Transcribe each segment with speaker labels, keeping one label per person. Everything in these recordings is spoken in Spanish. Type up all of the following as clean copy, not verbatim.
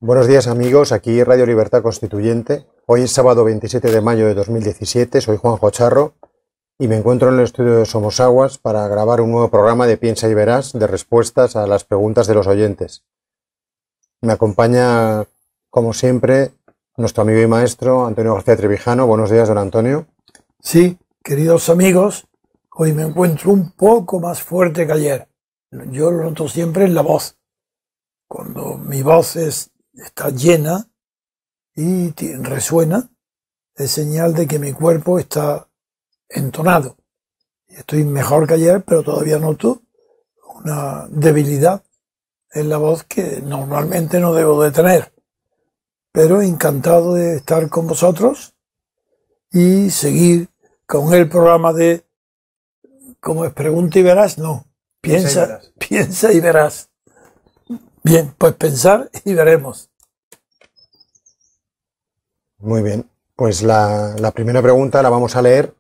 Speaker 1: Buenos días amigos, aquí Radio Libertad Constituyente. Hoy es sábado 27 de mayo de 2017, soy Juanjo Charro y me encuentro en el estudio de Somosaguas para grabar un nuevo programa de Piensa y Verás de respuestas a las preguntas de los oyentes. Me acompaña, como siempre, nuestro amigo y maestro Antonio García Trevijano. Buenos días, don Antonio.
Speaker 2: Sí, queridos amigos, hoy me encuentro un poco más fuerte que ayer. Yo lo noto siempre en la voz. Cuando mi voz está llena y resuena, es señal de que mi cuerpo está entonado. Estoy mejor que ayer, pero todavía noto una debilidad en la voz que normalmente no debo de tener. Pero encantado de estar con vosotros y seguir con el programa de, ¿cómo es? Pregunta y verás, no. Piensa y verás. Bien, pues pensar y veremos.
Speaker 1: Muy bien, pues la primera pregunta la vamos a leer,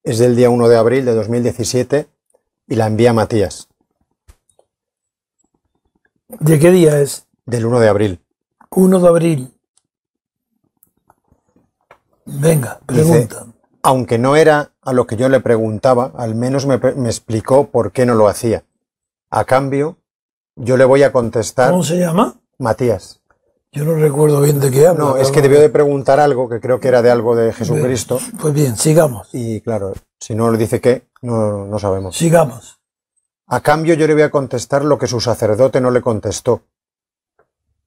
Speaker 1: es del día 1 de abril de 2017 y la envía Matías.
Speaker 2: ¿De qué día es?
Speaker 1: Del 1 de abril.
Speaker 2: 1 de abril. Venga, pregunta.
Speaker 1: Dice, aunque no era a lo que yo le preguntaba, al menos me explicó por qué no lo hacía. A cambio, yo le voy a contestar...
Speaker 2: ¿Cómo se llama?
Speaker 1: Matías.
Speaker 2: Yo no recuerdo bien de qué habla.
Speaker 1: No, es que debió de preguntar algo, que creo que era de algo de Jesucristo.
Speaker 2: Pues bien, sigamos.
Speaker 1: Y claro, si no le dice qué, no sabemos.
Speaker 2: Sigamos.
Speaker 1: A cambio yo le voy a contestar lo que su sacerdote no le contestó.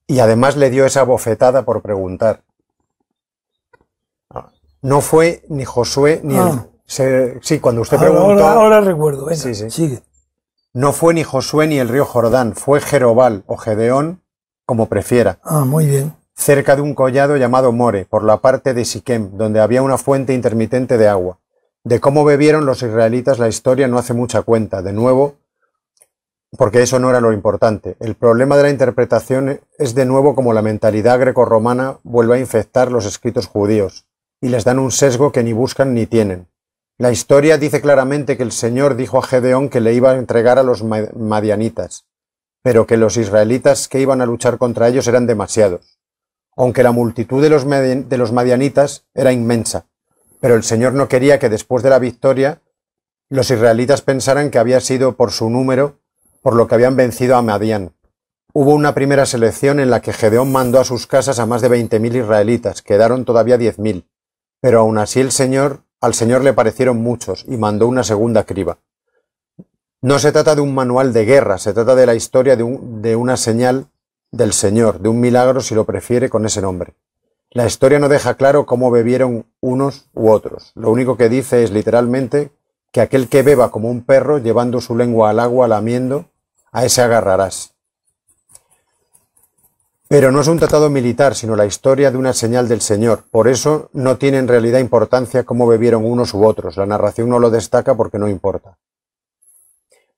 Speaker 1: Y además le dio esa bofetada por preguntar. No fue ni Josué ni sí, cuando usted preguntó...
Speaker 2: Ahora recuerdo, venga,
Speaker 1: sí.
Speaker 2: sigue.
Speaker 1: No fue ni Josué ni el río Jordán, fue Jerobal o Gedeón, como prefiera.
Speaker 2: Muy bien.
Speaker 1: Cerca de un collado llamado More, por la parte de Siquem, donde había una fuente intermitente de agua. De cómo bebieron los israelitas la historia no hace mucha cuenta, de nuevo, porque eso no era lo importante. El problema de la interpretación es de nuevo como la mentalidad grecorromana vuelve a infectar los escritos judíos, y les dan un sesgo que ni buscan ni tienen. La historia dice claramente que el Señor dijo a Gedeón que le iba a entregar a los madianitas, pero que los israelitas que iban a luchar contra ellos eran demasiados, aunque la multitud de los madianitas era inmensa, pero el Señor no quería que después de la victoria los israelitas pensaran que había sido por su número por lo que habían vencido a Madián. Hubo una primera selección en la que Gedeón mandó a sus casas a más de 20.000 israelitas, quedaron todavía 10.000, pero aún así al Señor le parecieron muchos y mandó una segunda criba. No se trata de un manual de guerra, se trata de la historia de una señal del Señor, de un milagro si lo prefiere con ese nombre. La historia no deja claro cómo bebieron unos u otros. Lo único que dice es literalmente que aquel que beba como un perro llevando su lengua al agua lamiendo, a ese agarrarás. Pero no es un tratado militar, sino la historia de una señal del Señor. Por eso no tiene en realidad importancia cómo bebieron unos u otros. La narración no lo destaca porque no importa.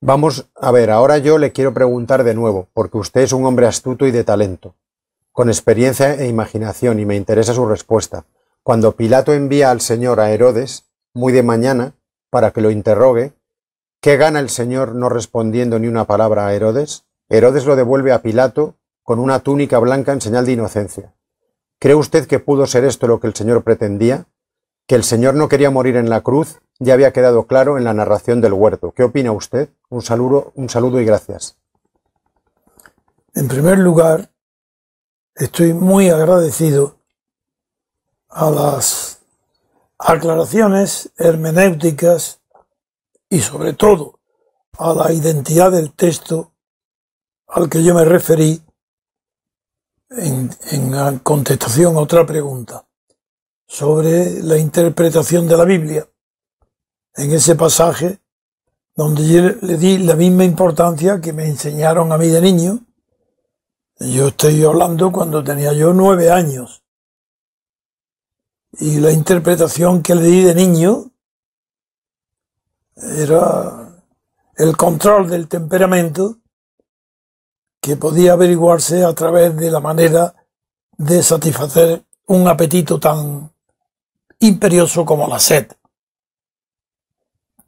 Speaker 1: Vamos a ver, ahora yo le quiero preguntar de nuevo, porque usted es un hombre astuto y de talento, con experiencia e imaginación, y me interesa su respuesta. Cuando Pilato envía al Señor a Herodes, muy de mañana, para que lo interrogue, ¿qué gana el Señor no respondiendo ni una palabra a Herodes? Herodes lo devuelve a Pilato con una túnica blanca en señal de inocencia. ¿Cree usted que pudo ser esto lo que el Señor pretendía? ¿Que el Señor no quería morir en la cruz? Ya había quedado claro en la narración del huerto. ¿Qué opina usted? Un saludo y gracias.
Speaker 2: En primer lugar, estoy muy agradecido a las aclaraciones hermenéuticas y sobre todo a la identidad del texto al que yo me referí en contestación a otra pregunta sobre la interpretación de la Biblia. En ese pasaje donde yo le di la misma importancia que me enseñaron a mí de niño. Yo estoy hablando cuando tenía yo 9 años. Y la interpretación que le di de niño era el control del temperamento que podía averiguarse a través de la manera de satisfacer un apetito tan imperioso como la sed.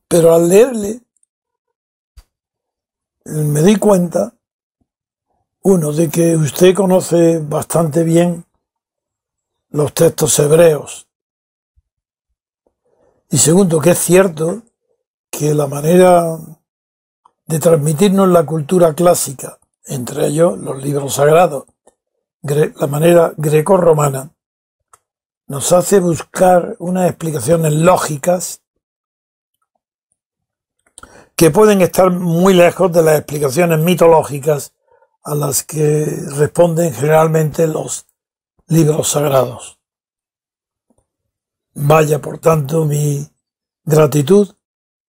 Speaker 2: Pero al leerle me di cuenta Uno, de que usted conoce bastante bien los textos hebreos. Y segundo, que es cierto que la manera de transmitirnos la cultura clásica, entre ellos los libros sagrados, la manera grecorromana, nos hace buscar unas explicaciones lógicas que pueden estar muy lejos de las explicaciones mitológicas a las que responden generalmente los libros sagrados. Vaya, por tanto, mi gratitud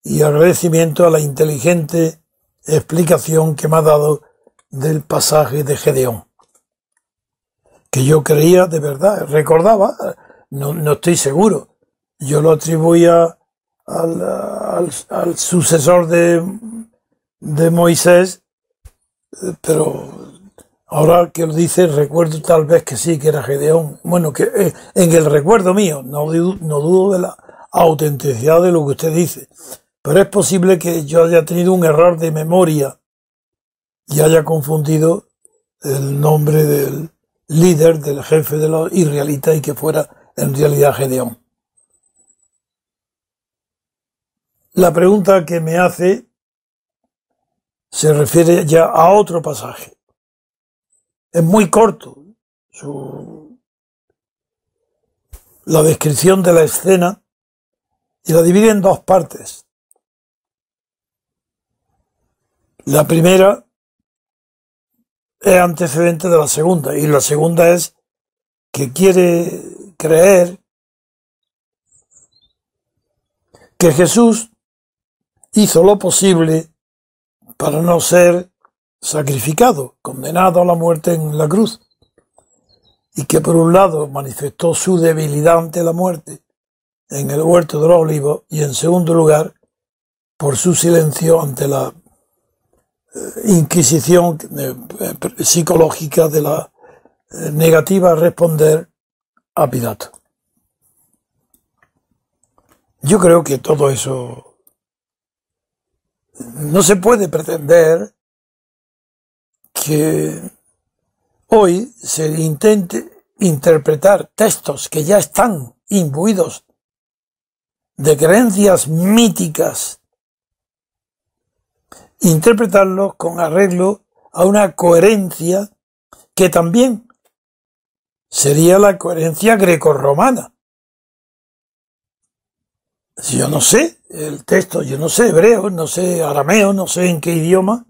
Speaker 2: y agradecimiento a la inteligente explicación que me ha dado del pasaje de Gedeón, que yo creía de verdad, recordaba, no estoy seguro, yo lo atribuía al sucesor de Moisés, pero ahora que lo dice, recuerdo tal vez que sí, que era Gedeón. Bueno, que en el recuerdo mío, no dudo de la autenticidad de lo que usted dice, pero es posible que yo haya tenido un error de memoria y haya confundido el nombre del líder, del jefe de los israelitas, y que fuera en realidad Gedeón. La pregunta que me hace se refiere ya a otro pasaje. Es muy corto la descripción de la escena, y la divide en dos partes. La primera es antecedente de la segunda, y la segunda es que quiere creer que Jesús hizo lo posible para no ser sacrificado, condenado a la muerte en la cruz, y que por un lado manifestó su debilidad ante la muerte en el huerto de los olivos, y en segundo lugar por su silencio ante la inquisición psicológica de la negativa a responder a Pilato. Yo creo que todo eso no se puede pretender que hoy se intente interpretar textos que ya están imbuidos de creencias míticas, interpretarlos con arreglo a una coherencia que también sería la coherencia grecorromana. Si yo no sé el texto, yo no sé hebreo, no sé arameo, no sé en qué idioma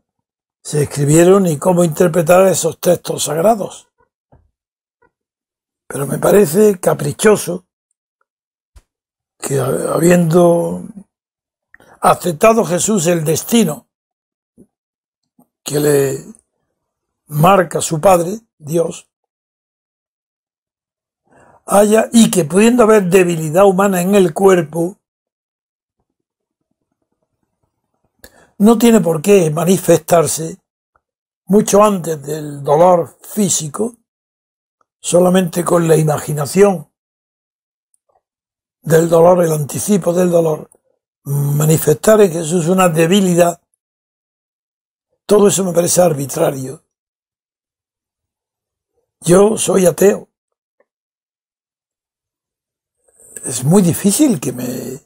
Speaker 2: se escribieron y cómo interpretar esos textos sagrados. Pero me parece caprichoso que, habiendo aceptado Jesús el destino que le marca su Padre, Dios, y que pudiendo haber debilidad humana en el cuerpo, no tiene por qué manifestarse mucho antes del dolor físico, solamente con la imaginación del dolor, el anticipo del dolor, manifestar en Jesús una debilidad. Todo eso me parece arbitrario. Yo soy ateo. Es muy difícil que me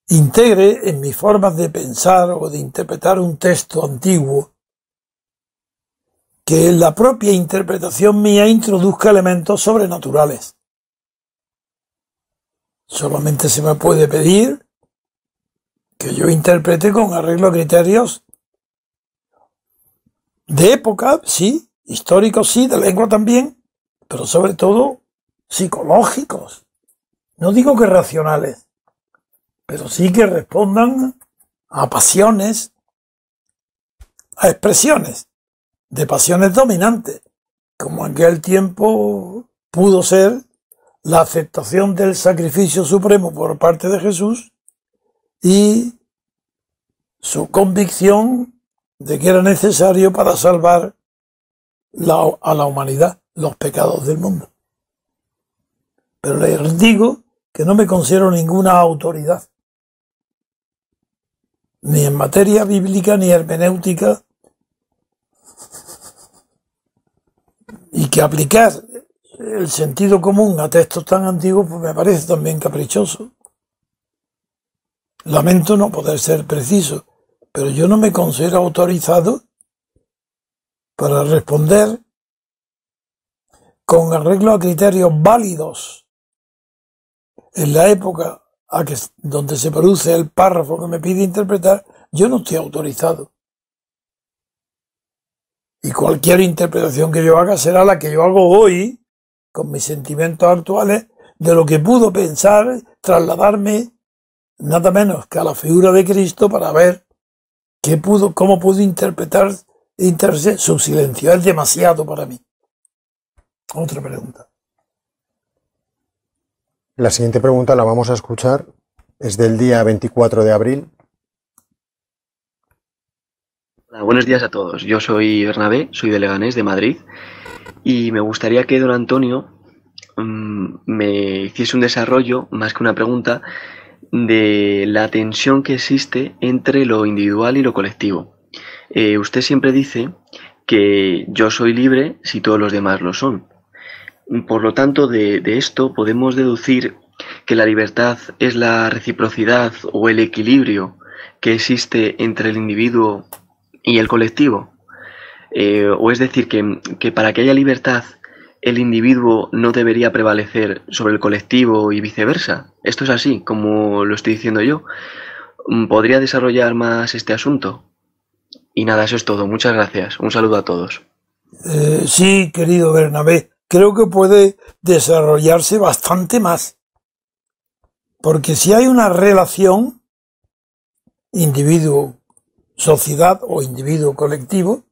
Speaker 2: integre en mis formas de pensar o de interpretar un texto antiguo, que en la propia interpretación mía introduzca elementos sobrenaturales. Solamente se me puede pedir que yo interprete con arreglo a criterios de época, sí, históricos, sí, de lengua también, pero sobre todo psicológicos. No digo que racionales, pero sí que respondan a pasiones, a expresiones de pasiones dominantes, como en aquel tiempo pudo ser la aceptación del sacrificio supremo por parte de Jesús y su convicción de que era necesario para salvar a la humanidad, los pecados del mundo. Pero les digo que no me considero ninguna autoridad, ni en materia bíblica ni hermenéutica, que aplicar el sentido común a textos tan antiguos pues me parece también caprichoso. Lamento no poder ser preciso, pero yo no me considero autorizado para responder con arreglo a criterios válidos en la época donde se produce el párrafo que me pide interpretar. Yo no estoy autorizado. Y cualquier interpretación que yo haga será la que yo hago hoy, con mis sentimientos actuales, de lo que pudo pensar, trasladarme nada menos que a la figura de Cristo para ver cómo pudo interpretar su silencio. Es demasiado para mí. Otra pregunta.
Speaker 1: La siguiente pregunta la vamos a escuchar. Es del día 24 de abril.
Speaker 3: Hola, buenos días a todos. Yo soy Bernabé, soy de Leganés, de Madrid, y me gustaría que don Antonio me hiciese un desarrollo, más que una pregunta, de la tensión que existe entre lo individual y lo colectivo. Usted siempre dice que yo soy libre si todos los demás lo son. Por lo tanto, de esto podemos deducir que la libertad es la reciprocidad o el equilibrio que existe entre el individuo y el colectivo. O es decir, que para que haya libertad, el individuo no debería prevalecer sobre el colectivo y viceversa. ¿Esto es así, como lo estoy diciendo yo? ¿Podría desarrollar más este asunto? Y nada, eso es todo. Muchas gracias. Un saludo a todos.
Speaker 2: Sí, querido Bernabé, creo que puede desarrollarse bastante más. Porque si hay una relación individuo-sociedad o individuo-colectivo,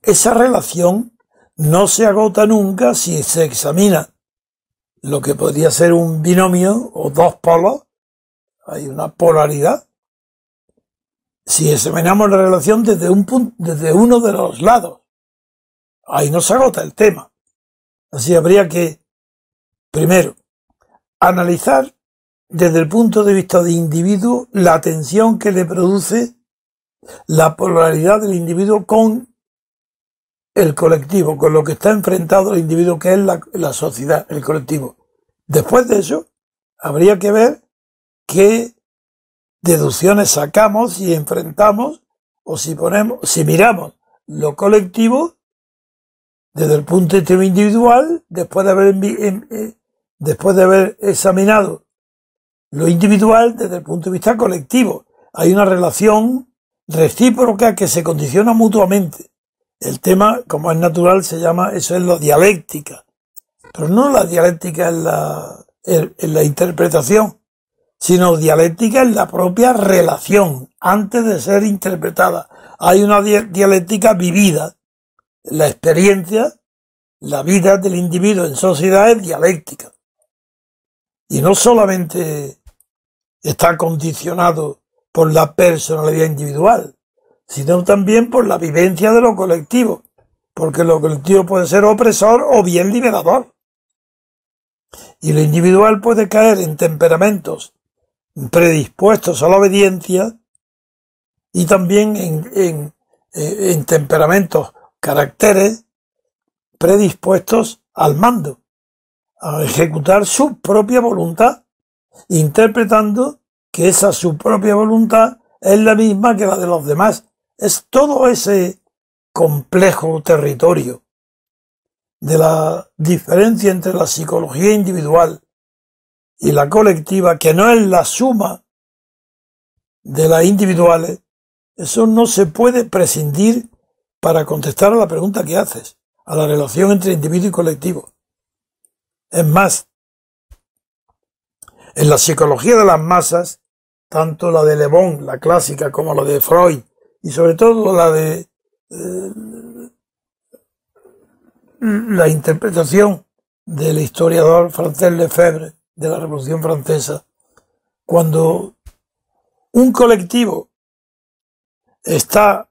Speaker 2: esa relación no se agota nunca si se examina lo que podría ser un binomio o dos polos. Hay una polaridad. Si examinamos la relación desde uno de los lados, ahí no se agota el tema. Así habría que, primero, analizar desde el punto de vista de individuo la tensión que le produce la polaridad del individuo con el colectivo, con lo que está enfrentado el individuo, que es la sociedad, el colectivo. Después de eso, habría que ver qué deducciones sacamos si enfrentamos o si miramos lo colectivo desde el punto de vista individual, después de haber examinado lo individual desde el punto de vista colectivo. Hay una relación recíproca que se condiciona mutuamente. El tema, como es natural, eso es la dialéctica. Pero no la dialéctica en la interpretación, sino dialéctica en la propia relación, antes de ser interpretada. Hay una dialéctica vivida. La experiencia, la vida del individuo en sociedad es dialéctica. Y no solamente está condicionado por la personalidad individual, sino también por la vivencia de lo colectivo, porque lo colectivo puede ser opresor o bien liberador. Y lo individual puede caer en temperamentos predispuestos a la obediencia y también en temperamentos, caracteres predispuestos al mando, a ejecutar su propia voluntad, interpretando que esa su propia voluntad es la misma que la de los demás. Es todo ese complejo territorio de la diferencia entre la psicología individual y la colectiva, que no es la suma de las individuales. Eso no se puede prescindir para contestar a la pregunta que haces, a la relación entre individuo y colectivo. Es más, en la psicología de las masas, tanto la de Le Bon, la clásica, como la de Freud, y sobre todo la de la interpretación del historiador francés Lefebvre de la Revolución Francesa, cuando un colectivo está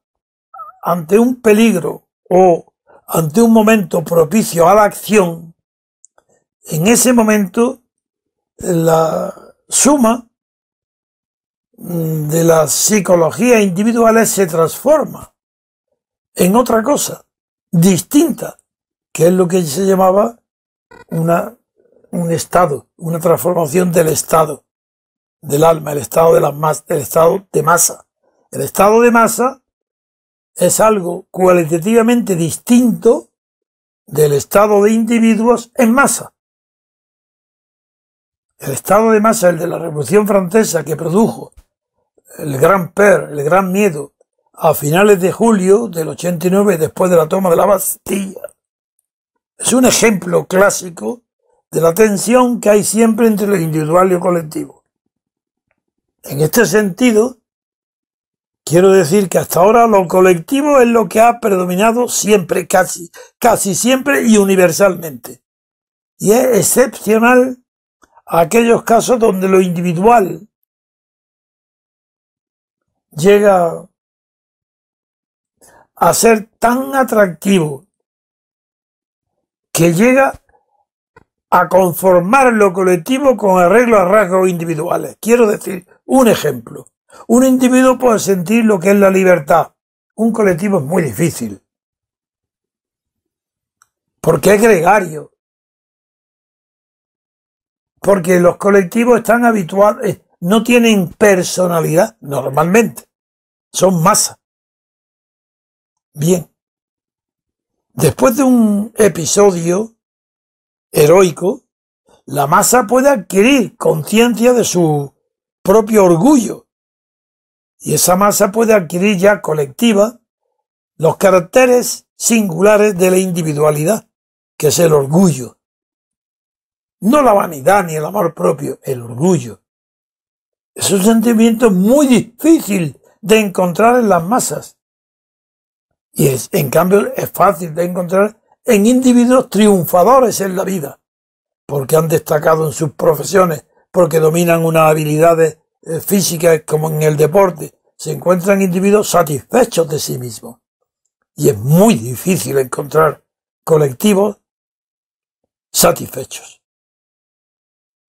Speaker 2: ante un peligro o ante un momento propicio a la acción, en ese momento la suma de las psicologías individuales se transforma en otra cosa, distinta que es lo que se llamaba un estado, una transformación del estado, del alma, el estado de el estado de masa. El estado de masa es algo cualitativamente distinto del estado de individuos en masa. El estado de masa, el de la Revolución Francesa, que produjo el Gran Peur, el Gran Miedo, a finales de julio del 89, después de la toma de la Bastilla, es un ejemplo clásico de la tensión que hay siempre entre lo individual y lo colectivo. En este sentido, quiero decir que hasta ahora lo colectivo es lo que ha predominado siempre, casi siempre y universalmente. Y es excepcional aquellos casos donde lo individual llega a ser tan atractivo que llega a conformar lo colectivo con arreglo a rasgos individuales. Quiero decir, un ejemplo. Un individuo puede sentir lo que es la libertad. Un colectivo es muy difícil, porque es gregario. Porque los colectivos están habituados, no tienen personalidad normalmente, son masa. Bien, después de un episodio heroico, la masa puede adquirir conciencia de su propio orgullo, y esa masa puede adquirir ya colectiva los caracteres singulares de la individualidad, que es el orgullo. No la vanidad ni el amor propio, el orgullo. Es un sentimiento muy difícil de encontrar en las masas. Y en cambio es fácil de encontrar en individuos triunfadores en la vida, porque han destacado en sus profesiones, porque dominan unas habilidades físicas como en el deporte. Se encuentran individuos satisfechos de sí mismos. Y es muy difícil encontrar colectivos satisfechos.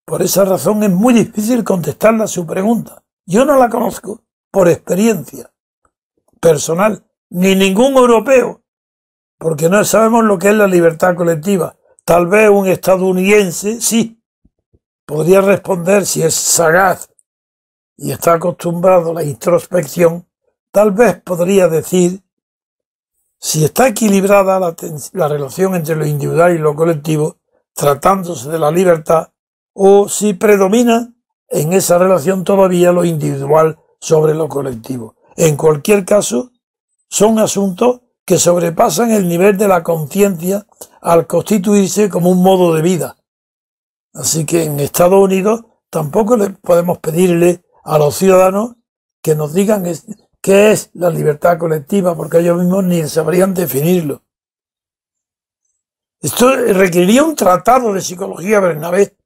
Speaker 2: Por esa razón es muy difícil contestarle a su pregunta. Yo no la conozco por experiencia personal, ni ningún europeo, porque no sabemos lo que es la libertad colectiva. Tal vez un estadounidense sí podría responder, si es sagaz y está acostumbrado a la introspección, tal vez podría decir si está equilibrada la relación entre lo individual y lo colectivo, tratándose de la libertad, o si predomina en esa relación todavía lo individual sobre lo colectivo. En cualquier caso, son asuntos que sobrepasan el nivel de la conciencia al constituirse como un modo de vida. Así que en Estados Unidos tampoco podemos pedirle a los ciudadanos que nos digan qué es la libertad colectiva, porque ellos mismos ni sabrían definirlo. Esto requeriría un tratado de psicología, Bernabé.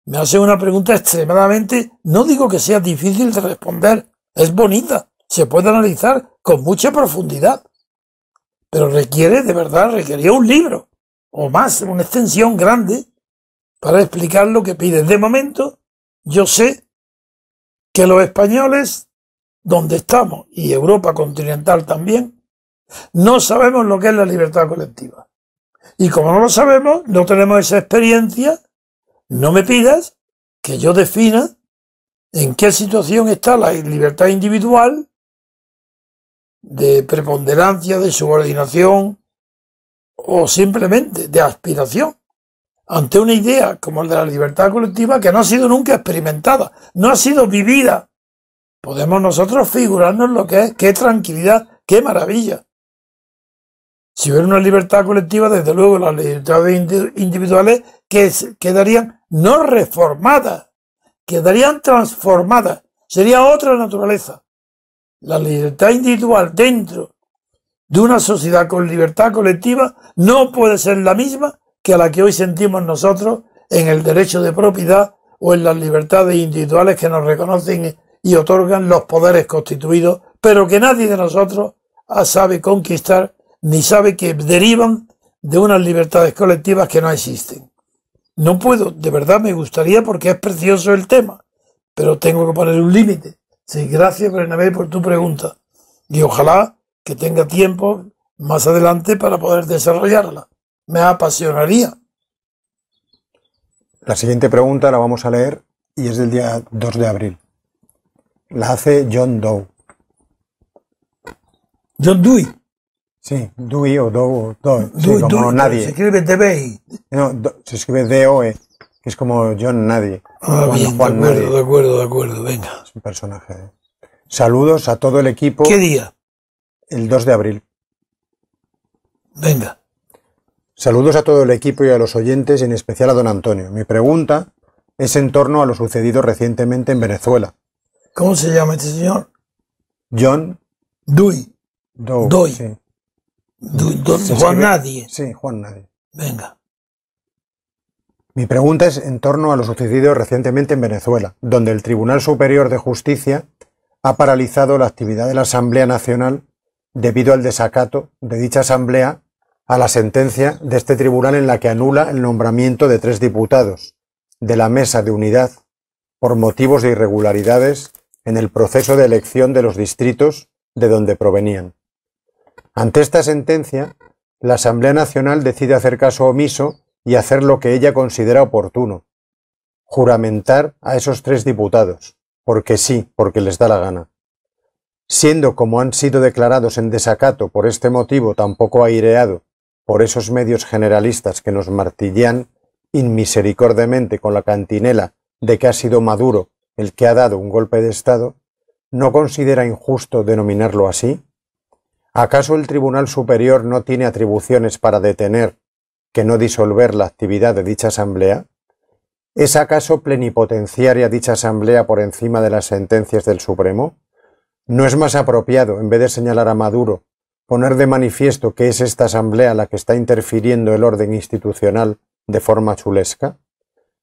Speaker 2: Me hace una pregunta extremadamente, no digo que sea difícil de responder, es bonita, se puede analizar con mucha profundidad, pero requeriría un libro, o más, una extensión grande, para explicar lo que pide. De momento, yo sé que los españoles, donde estamos, y Europa continental también, no sabemos lo que es la libertad colectiva. Y como no lo sabemos, no tenemos esa experiencia. No me pidas que yo defina en qué situación está la libertad individual, de preponderancia, de subordinación o simplemente de aspiración ante una idea como la de la libertad colectiva que no ha sido nunca experimentada, no ha sido vivida. Podemos nosotros figurarnos lo que es, qué tranquilidad, qué maravilla. Si hubiera una libertad colectiva, desde luego las libertades individuales quedarían no reformadas, quedarían transformadas. Sería otra naturaleza. La libertad individual dentro de una sociedad con libertad colectiva no puede ser la misma que la que hoy sentimos nosotros en el derecho de propiedad o en las libertades individuales que nos reconocen y otorgan los poderes constituidos, pero que nadie de nosotros sabe conquistar ni sabe que derivan de unas libertades colectivas que no existen. No puedo, de verdad me gustaría porque es precioso el tema, pero tengo que poner un límite. Sí, gracias Bernabé por tu pregunta y ojalá que tenga tiempo más adelante para poder desarrollarla. me apasionaría.
Speaker 1: La siguiente pregunta la vamos a leer y es del día 2 de abril. La hace John Doe.
Speaker 2: John Dewey.
Speaker 1: Sí, Dewey o Doe. Sí,
Speaker 2: Dewey,
Speaker 1: como
Speaker 2: Dewey,
Speaker 1: nadie.
Speaker 2: se escribe DBI.
Speaker 1: No, se escribe D-O-E, que es como John Nadie.
Speaker 2: Ah,
Speaker 1: Cuando
Speaker 2: bien,
Speaker 1: Juan Nadie.
Speaker 2: de acuerdo, venga.
Speaker 1: Es un personaje. Saludos a todo el equipo.
Speaker 2: ¿Qué día?
Speaker 1: El 2 de abril.
Speaker 2: Venga.
Speaker 1: Saludos a todo el equipo y a los oyentes, y en especial a don Antonio. Mi pregunta es en torno a lo sucedido recientemente en Venezuela.
Speaker 2: ¿Cómo se llama este señor?
Speaker 1: John
Speaker 2: Dewey.
Speaker 1: Doe.
Speaker 2: Doy.
Speaker 1: Sí.
Speaker 2: Juan
Speaker 1: Se escribe-
Speaker 2: Nadie.
Speaker 1: Sí, Juan Nadie.
Speaker 2: Venga.
Speaker 1: Mi pregunta es en torno a lo sucedido recientemente en Venezuela, donde el Tribunal Superior de Justicia ha paralizado la actividad de la Asamblea Nacional debido al desacato de dicha Asamblea a la sentencia de este tribunal en la que anula el nombramiento de 3 diputados de la Mesa de Unidad por motivos de irregularidades en el proceso de elección de los distritos de donde provenían. Ante esta sentencia, la Asamblea Nacional decide hacer caso omiso y hacer lo que ella considera oportuno: juramentar a esos 3 diputados, porque sí, porque les da la gana. Siendo como han sido declarados en desacato por este motivo tan poco aireado por esos medios generalistas que nos martillan inmisericordiamente con la cantinela de que ha sido Maduro el que ha dado un golpe de Estado, ¿no considera injusto denominarlo así? ¿Acaso el Tribunal Superior no tiene atribuciones para detener, que no disolver la actividad de dicha Asamblea? ¿Es acaso plenipotenciaria dicha Asamblea por encima de las sentencias del Supremo? ¿No es más apropiado, en vez de señalar a Maduro, poner de manifiesto que es esta Asamblea la que está interfiriendo el orden institucional de forma chulesca?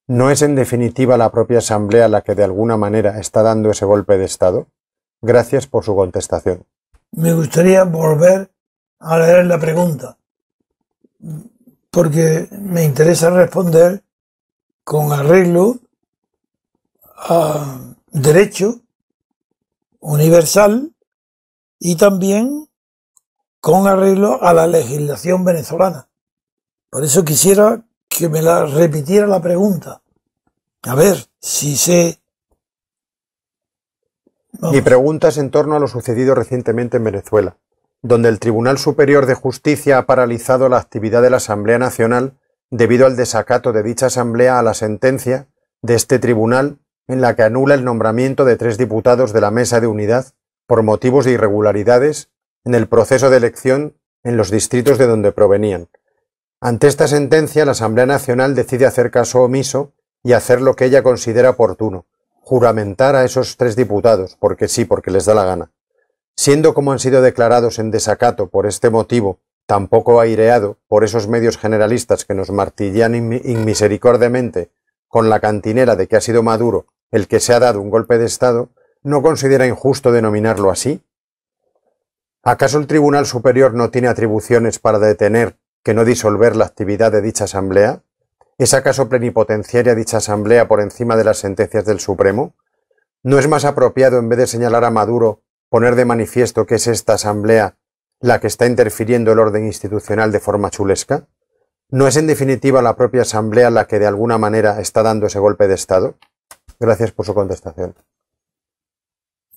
Speaker 1: ¿No es en definitiva la propia Asamblea la que de alguna manera está dando ese golpe de Estado? Gracias por su contestación.
Speaker 2: Me gustaría volver a leer la pregunta, porque me interesa responder con arreglo a derecho universal y también con arreglo a la legislación venezolana. Por eso quisiera que me la repitiera la pregunta. A ver si sé... Vamos.
Speaker 1: Mi pregunta es en torno a lo sucedido recientemente en Venezuela, donde el Tribunal Superior de Justicia ha paralizado la actividad de la Asamblea Nacional debido al desacato de dicha Asamblea a la sentencia de este tribunal en la que anula el nombramiento de 3 diputados de la Mesa de Unidad por motivos de irregularidades en el proceso de elección en los distritos de donde provenían. Ante esta sentencia, la Asamblea Nacional decide hacer caso omiso y hacer lo que ella considera oportuno: juramentar a esos 3 diputados, porque sí, porque les da la gana. Siendo como han sido declarados en desacato por este motivo, tan poco aireado por esos medios generalistas que nos martillan inmisericordiamente con la cantinera de que ha sido Maduro el que se ha dado un golpe de Estado, ¿no considera injusto denominarlo así? ¿Acaso el Tribunal Superior no tiene atribuciones para detener, que no disolver la actividad de dicha Asamblea? ¿Es acaso plenipotenciaria dicha Asamblea por encima de las sentencias del Supremo? ¿No es más apropiado, en vez de señalar a Maduro, poner de manifiesto que es esta Asamblea la que está interfiriendo el orden institucional de forma chulesca? ¿No es en definitiva la propia Asamblea la que de alguna manera está dando ese golpe de Estado? Gracias por su contestación.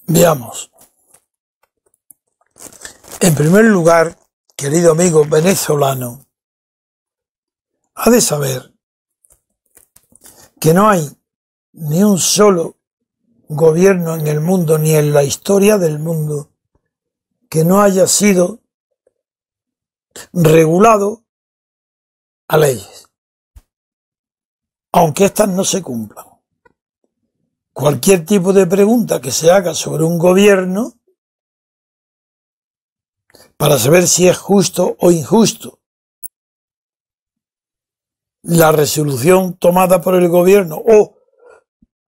Speaker 2: Veamos. En primer lugar, querido amigo venezolano, ha de saber que no hay ni un solo gobierno en el mundo, ni en la historia del mundo, que no haya sido regulado a leyes, aunque éstas no se cumplan. Cualquier tipo de pregunta que se haga sobre un gobierno, para saber si es justo o injusto la resolución tomada por el gobierno o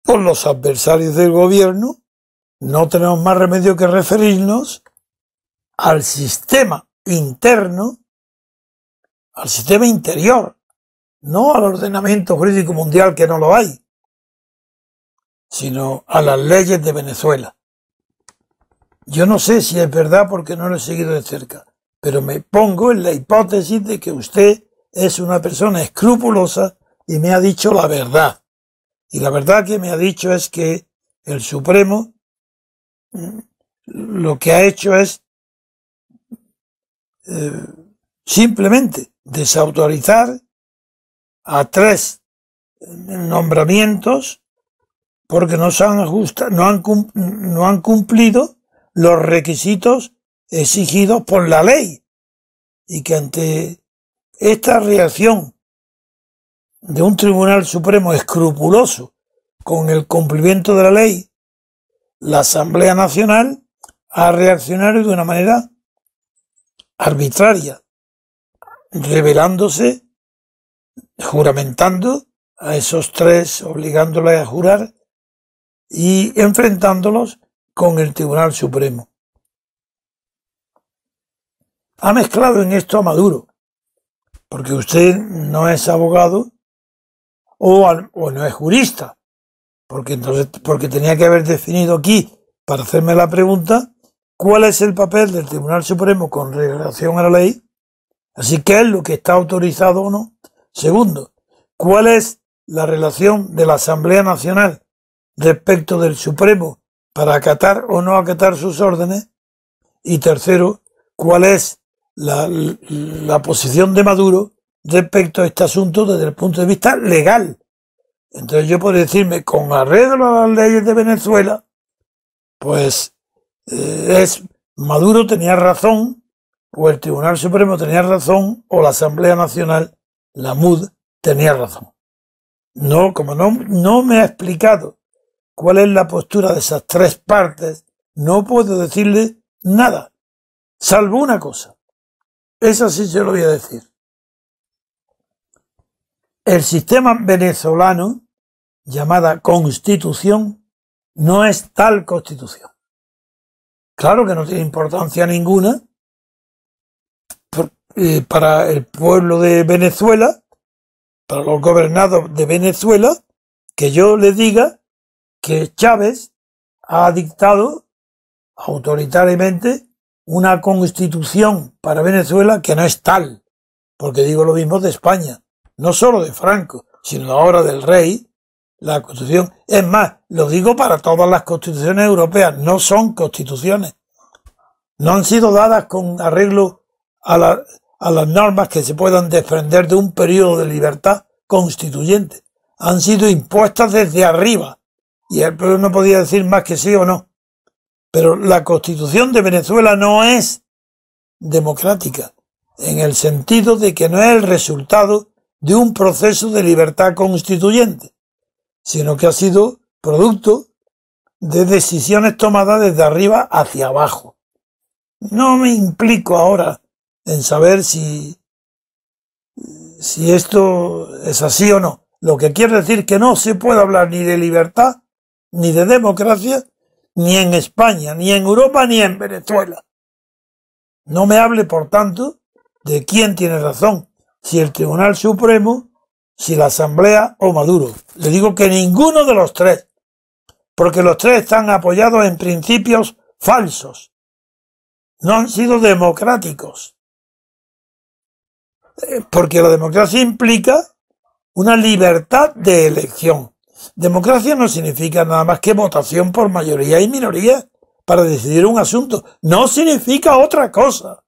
Speaker 2: por los adversarios del gobierno, no tenemos más remedio que referirnos al sistema interno, al sistema interior, no al ordenamiento jurídico mundial, que no lo hay, sino a las leyes de Venezuela. Yo no sé si es verdad porque no lo he seguido de cerca, pero me pongo en la hipótesis de que usted es una persona escrupulosa y me ha dicho la verdad. Y la verdad que me ha dicho es que el Supremo lo que ha hecho es simplemente desautorizar a 3 nombramientos porque no han cumplido los requisitos exigidos por la ley, y que ante esta reacción de un Tribunal Supremo escrupuloso con el cumplimiento de la ley, la Asamblea Nacional ha reaccionado de una manera arbitraria, revelándose, juramentando a esos 3, obligándolos a jurar y enfrentándolos con el Tribunal Supremo. Ha mezclado en esto a Maduro, porque usted no es abogado o no es jurista, porque tenía que haber definido aquí, para hacerme la pregunta, cuál es el papel del Tribunal Supremo con relación a la ley, así que es lo que está autorizado o no. Segundo, cuál es la relación de la Asamblea Nacional respecto del Supremo para acatar o no acatar sus órdenes. Y tercero, cuál es la posición de Maduro respecto a este asunto desde el punto de vista legal. Entonces yo puedo decirme, con arreglo a las leyes de Venezuela, pues Maduro tenía razón, o el Tribunal Supremo tenía razón, o la Asamblea Nacional, la MUD, tenía razón. No, como no me ha explicado cuál es la postura de esas 3 partes, no puedo decirle nada, salvo una cosa. Esa sí se lo voy a decir. El sistema venezolano, llamada Constitución, no es tal Constitución. Claro que no tiene importancia ninguna para el pueblo de Venezuela, para los gobernados de Venezuela, que yo les diga que Chávez ha dictado autoritariamente una constitución para Venezuela que no es tal, porque digo lo mismo de España, no solo de Franco, sino ahora del rey, la constitución. Es más, lo digo para todas las constituciones europeas, no son constituciones, no han sido dadas con arreglo a las normas que se puedan desprender de un periodo de libertad constituyente, han sido impuestas desde arriba, y el pueblo no podía decir más que sí o no. Pero la Constitución de Venezuela no es democrática, en el sentido de que no es el resultado de un proceso de libertad constituyente, sino que ha sido producto de decisiones tomadas desde arriba hacia abajo. No me implico ahora en saber si esto es así o no. Lo que quiere decir que no se puede hablar ni de libertad, ni de democracia, ni en España, ni en Europa, ni en Venezuela. No me hable, por tanto, de quién tiene razón, si el Tribunal Supremo, si la Asamblea o Maduro. Le digo que ninguno de los 3, porque los 3 están apoyados en principios falsos. No han sido democráticos. Porque la democracia implica una libertad de elección. Democracia no significa nada más que votación por mayoría y minoría para decidir un asunto. No significa otra cosa.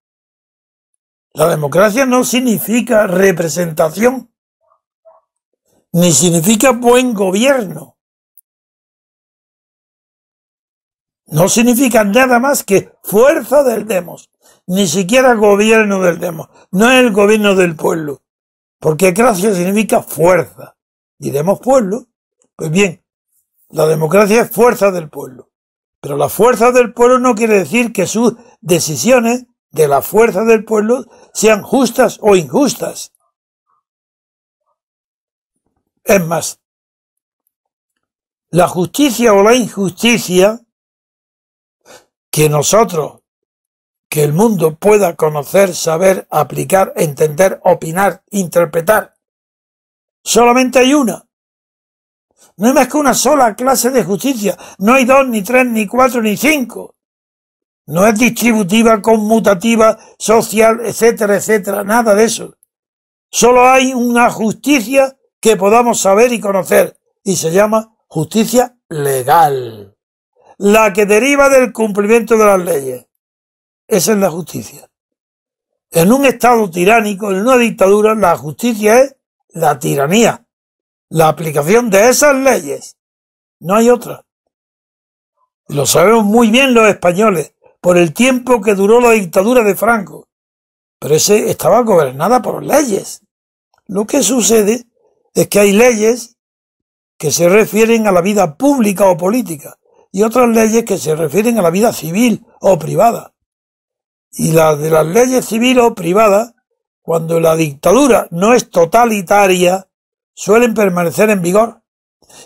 Speaker 2: La democracia no significa representación, ni significa buen gobierno. No significa nada más que fuerza del demos, ni siquiera gobierno del demos. No es el gobierno del pueblo, porque democracia significa fuerza, y demos pueblo. Pues bien, la democracia es fuerza del pueblo, pero la fuerza del pueblo no quiere decir que sus decisiones de la fuerza del pueblo sean justas o injustas. Es más, la justicia o la injusticia que nosotros, que el mundo pueda conocer, saber, aplicar, entender, opinar, interpretar, solamente hay una. No hay más que una sola clase de justicia. No hay 2, ni 3, ni 4, ni 5. No es distributiva, conmutativa, social, etcétera, etcétera. Nada de eso. Solo hay una justicia que podamos saber y conocer, y se llama justicia legal, la que deriva del cumplimiento de las leyes. Esa es la justicia. En un estado tiránico, en una dictadura, la justicia es la tiranía, la aplicación de esas leyes. No hay otra. Lo sabemos muy bien los españoles, por el tiempo que duró la dictadura de Franco. Pero ese estaba gobernada por leyes. Lo que sucede es que hay leyes que se refieren a la vida pública o política y otras leyes que se refieren a la vida civil o privada. Y las de las leyes civiles o privadas, cuando la dictadura no es totalitaria, suelen permanecer en vigor.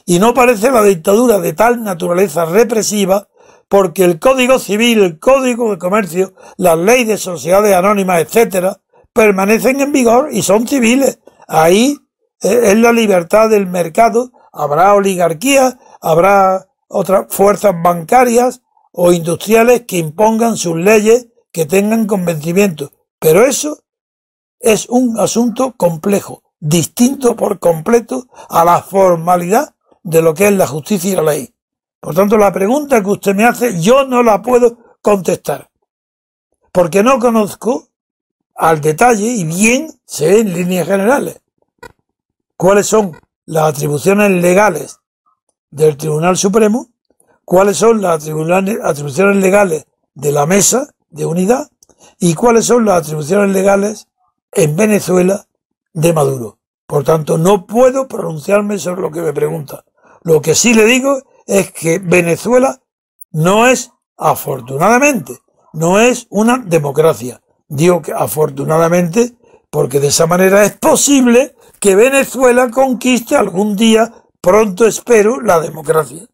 Speaker 2: Y no parece la dictadura de tal naturaleza represiva, porque el Código Civil, el Código de Comercio, las leyes de sociedades anónimas, etcétera, permanecen en vigor y son civiles. Ahí es la libertad del mercado. Habrá oligarquías, habrá otras fuerzas bancarias o industriales que impongan sus leyes, que tengan convencimiento. Pero eso es un asunto complejo, distinto por completo a la formalidad de lo que es la justicia y la ley. Por tanto, la pregunta que usted me hace, yo no la puedo contestar, porque no conozco al detalle y bien sé en líneas generales cuáles son las atribuciones legales del Tribunal Supremo, cuáles son las atribuciones legales de la Mesa de Unidad y cuáles son las atribuciones legales en Venezuela de Maduro. Por tanto, no puedo pronunciarme sobre lo que me pregunta. Lo que sí le digo es que Venezuela no es, afortunadamente, no es una democracia. Digo que afortunadamente, porque de esa manera es posible que Venezuela conquiste algún día, pronto espero, la democracia.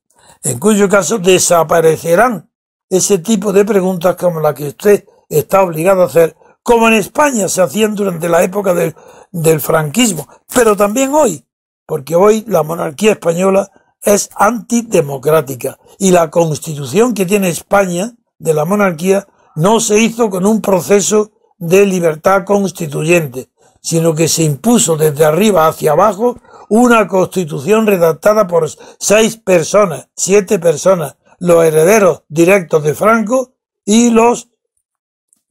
Speaker 2: En cuyo caso desaparecerán ese tipo de preguntas como la que usted está obligado a hacer, como en España se hacían durante la época del franquismo, pero también hoy, porque hoy la monarquía española es antidemocrática y la constitución que tiene España de la monarquía no se hizo con un proceso de libertad constituyente, sino que se impuso desde arriba hacia abajo una constitución redactada por 6 personas, 7 personas, los herederos directos de Franco y los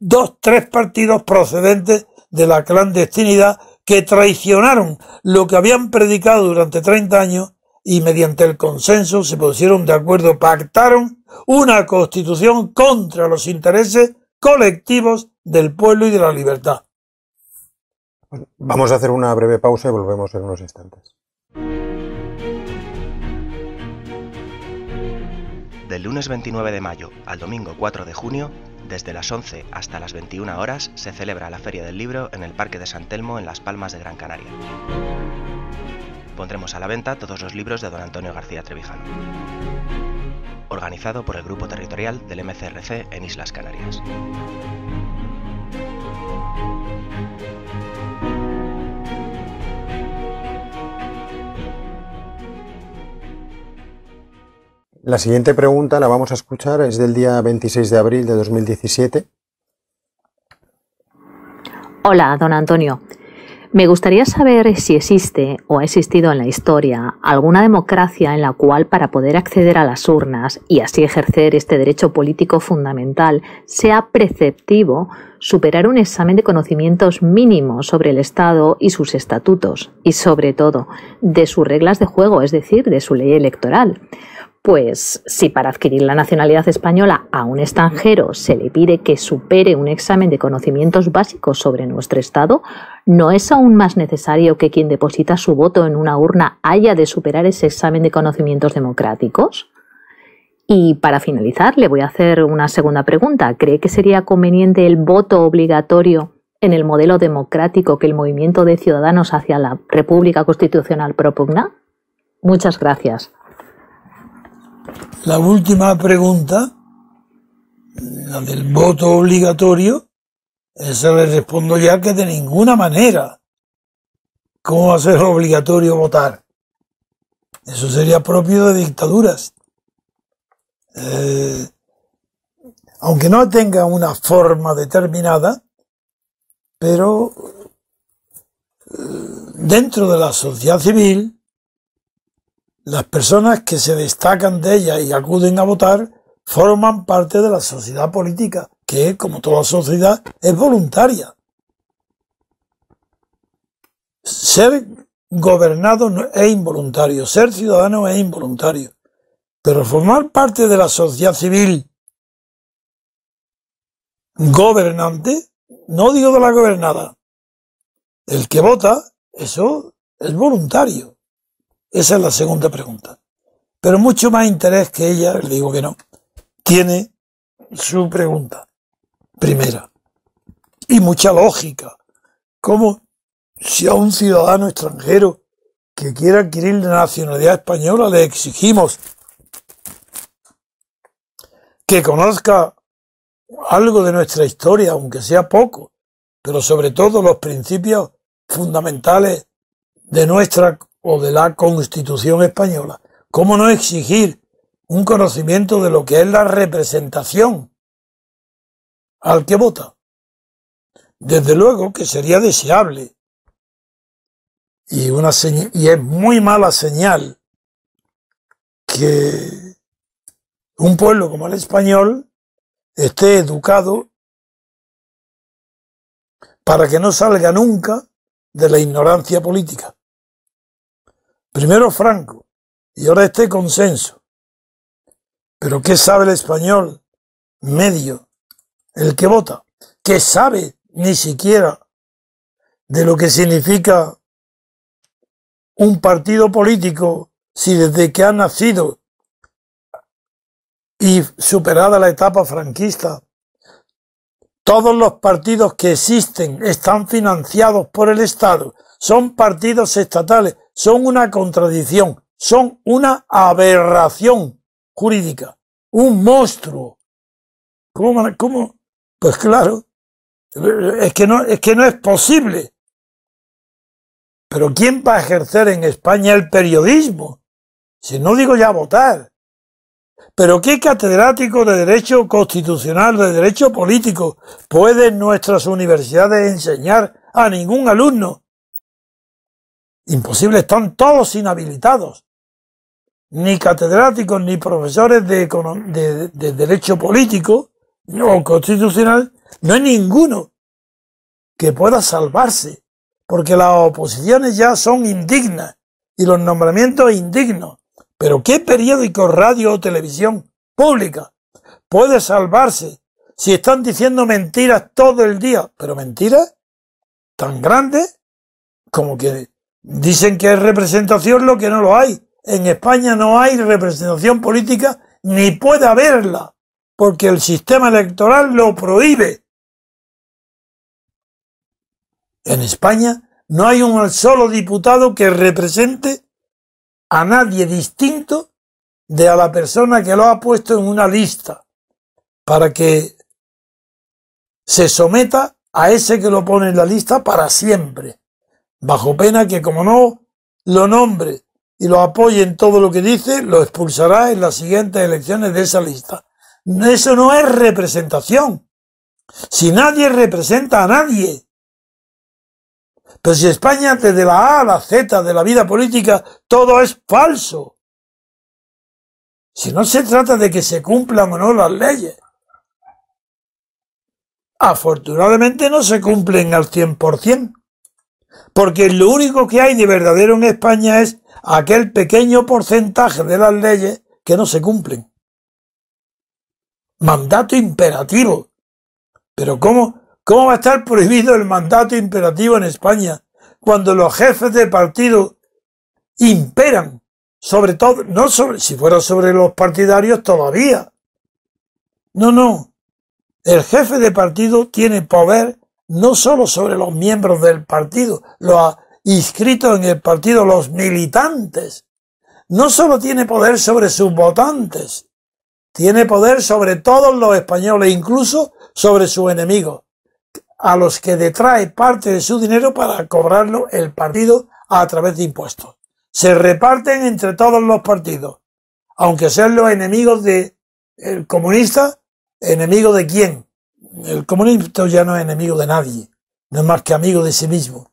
Speaker 2: 2-3 partidos procedentes de la clandestinidad que traicionaron lo que habían predicado durante 30 años y mediante el consenso se pusieron de acuerdo, pactaron una constitución contra los intereses colectivos del pueblo y de la libertad.
Speaker 1: Vamos a hacer una breve pausa y volvemos en unos instantes.
Speaker 4: Del lunes 29 de mayo al domingo 4 de junio, desde las 11 hasta las 21 horas, se celebra la Feria del Libro en el Parque de San Telmo en Las Palmas de Gran Canaria. Pondremos a la venta todos los libros de don Antonio García Trevijano. Organizado por el Grupo Territorial del MCRC en Islas Canarias.
Speaker 1: La siguiente pregunta la vamos a escuchar, es del día 26 de abril de 2017.
Speaker 5: Hola, don Antonio. Me gustaría saber si existe o ha existido en la historia alguna democracia en la cual para poder acceder a las urnas y así ejercer este derecho político fundamental sea preceptivo superar un examen de conocimientos mínimos sobre el Estado y sus estatutos y sobre todo de sus reglas de juego, es decir, de su ley electoral. Pues si para adquirir la nacionalidad española a un extranjero se le pide que supere un examen de conocimientos básicos sobre nuestro Estado, ¿no es aún más necesario que quien deposita su voto en una urna haya de superar ese examen de conocimientos democráticos? Y para finalizar, le voy a hacer una segunda pregunta. ¿Cree que sería conveniente el voto obligatorio en el modelo democrático que el movimiento de ciudadanos hacia la República Constitucional propugna? Muchas gracias.
Speaker 2: La última pregunta, la del voto obligatorio, esa le respondo ya que de ninguna manera. ¿Cómo va a ser obligatorio votar? Eso sería propio de dictaduras. Aunque no tenga una forma determinada, pero dentro de la sociedad civil, las personas que se destacan de ella y acuden a votar forman parte de la sociedad política, que, como toda sociedad, es voluntaria. Ser gobernado es involuntario, ser ciudadano es involuntario, pero formar parte de la sociedad civil gobernante, no digo de la gobernada, el que vota, eso es voluntario. Esa es la segunda pregunta. Pero mucho más interés que ella, le digo que no, tiene su pregunta primera. Y mucha lógica. ¿Cómo si a un ciudadano extranjero que quiera adquirir la nacionalidad española le exigimos que conozca algo de nuestra historia, aunque sea poco, pero sobre todo los principios fundamentales de nuestra o de la Constitución española? ¿Cómo no exigir un conocimiento de lo que es la representación al que vota? Desde luego que sería deseable, y es muy mala señal que un pueblo como el español esté educado para que no salga nunca de la ignorancia política. Primero Franco, y ahora este consenso. ¿Pero qué sabe el español medio, el que vota? ¿Qué sabe ni siquiera de lo que significa un partido político si desde que ha nacido y superada la etapa franquista, todos los partidos que existen están financiados por el Estado, son partidos estatales, son una contradicción, son una aberración jurídica, un monstruo? ¿Cómo? Pues claro, es que no es posible. Pero ¿quién va a ejercer en España el periodismo? Si no digo ya votar. ¿Pero qué catedrático de Derecho Constitucional, de Derecho Político, puede en nuestras universidades enseñar a ningún alumno? Imposible, están todos inhabilitados. Ni catedráticos ni profesores de Derecho Político o Constitucional, no hay ninguno que pueda salvarse, porque las oposiciones ya son indignas y los nombramientos indignos. Pero ¿qué periódico, radio o televisión pública puede salvarse si están diciendo mentiras todo el día? Pero mentiras tan grandes como que dicen que es representación lo que no lo hay. En España no hay representación política ni puede haberla, porque el sistema electoral lo prohíbe. En España no hay un solo diputado que represente a nadie distinto de a la persona que lo ha puesto en una lista para que se someta a ese que lo pone en la lista para siempre, bajo pena que, como no lo nombre y lo apoye en todo lo que dice, lo expulsará en las siguientes elecciones de esa lista. Eso no es representación. Si nadie representa a nadie. Pero si España, desde la A a la Z de la vida política, todo es falso. Si no se trata de que se cumplan o no las leyes. Afortunadamente no se cumplen al 100%. Porque lo único que hay de verdadero en España es aquel pequeño porcentaje de las leyes que no se cumplen. Mandato imperativo. Pero ¿cómo va a estar prohibido el mandato imperativo en España cuando los jefes de partido imperan sobre todo, si fuera sobre los partidarios todavía? No. El jefe de partido tiene poder no solo sobre los miembros del partido, los inscritos en el partido, los militantes. No solo tiene poder sobre sus votantes, tiene poder sobre todos los españoles, incluso sobre sus enemigos, a los que detrae parte de su dinero para cobrarlo el partido a través de impuestos. Se reparten entre todos los partidos, aunque sean los enemigos del comunista. ¿Enemigo de quién? El comunista ya no es enemigo de nadie, no es más que amigo de sí mismo.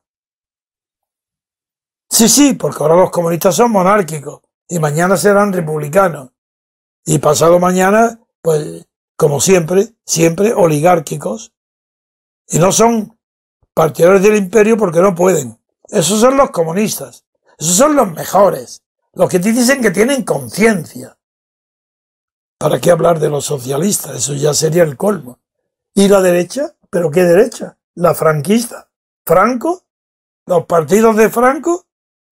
Speaker 2: Sí, sí, porque ahora los comunistas son monárquicos y mañana serán republicanos y pasado mañana, pues, como siempre, siempre oligárquicos. Y no son partidarios del imperio porque no pueden. Esos son los comunistas. Esos son los mejores. Los que te dicen que tienen conciencia. ¿Para qué hablar de los socialistas? Eso ya sería el colmo. ¿Y la derecha? ¿Pero qué derecha? ¿La franquista? ¿Franco? ¿Los partidos de Franco?